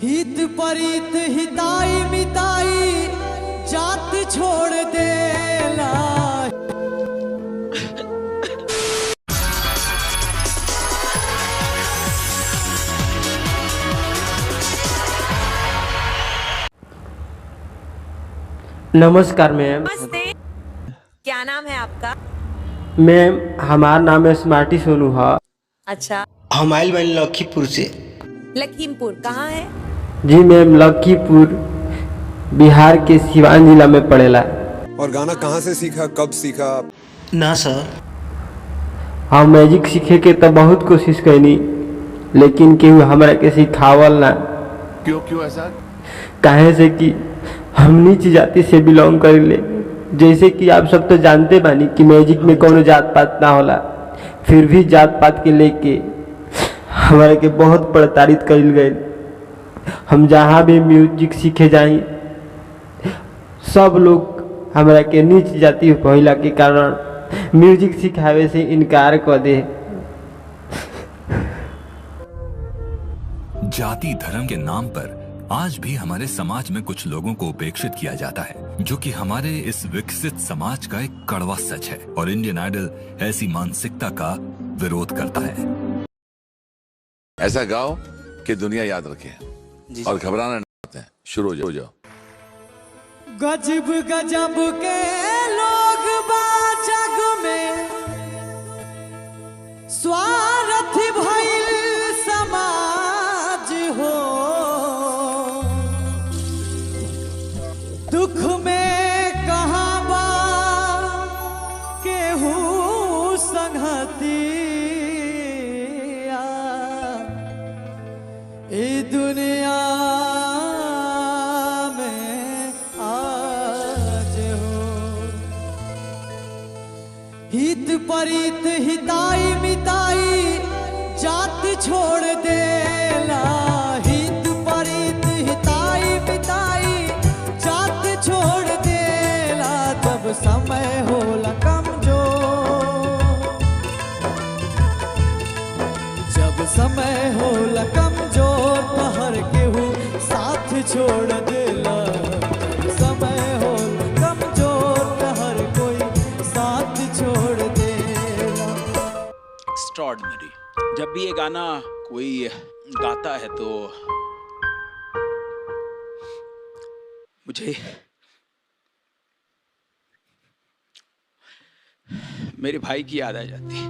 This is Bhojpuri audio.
हित परित हिताई मिताई जात छोड़ देला। नमस्कार मैम। नमस्ते, क्या नाम है आपका? मैम हमारा नाम है स्मार्टी सोनू है। अच्छा, हम आइल बानी लखीपुर से। लखीमपुर कहाँ है? जी मैम, लखीपुर बिहार के सिवान जिला में पड़ेला। और गाना कहाँ से सीखा, कब सीखा? ना सर, हम मैजिक सीखे के तो बहुत कोशिश कैनी, लेकिन केहू हमरा के सिखावल ना। क्यों ऐसा? काहे से कि हम नीच जाति से बिलोंग करेले। जैसे कि आप सब तो जानते बानी कि मैजिक में कोनो जात पात ना होला, फिर भी जात पात के लेके हमारे के बहुत प्रताड़ित कइल गए। हम जहाँ भी म्यूजिक सीखे जाई, सब लोग हमरा के नीच जाति भइला के कारण म्यूजिक सिखावे से इनकार कर दे। जाति धर्म के नाम पर आज भी हमारे समाज में कुछ लोगों को उपेक्षित किया जाता है, जो कि हमारे इस विकसित समाज का एक कड़वा सच है। और इंडियन आइडल ऐसी मानसिकता का विरोध करता है। ऐसा गाओ कि दुनिया याद रखे और घबराना नहीं। शुरू हो जाओ। गजब गजब के लोग बा जग में, स्वार्थ भइल समाज हो। दुख में कहाँ बा केहू संगतिया। ए दुनिया हित परित हिताई मिताई जात छोड़ देला। हित परित हिताई मिताई जात छोड़ देला। जब समय होला कमजोर, जब समय होला कमजोर तो हर केहू साथ छोड़ देला। जब समय होला कमजोर तो हर कोई साथ छोड़ देला। एक्स्ट्रॉर्डिनरी। जब भी ये गाना कोई गाता है तो मुझे मेरे भाई की याद आ जाती है।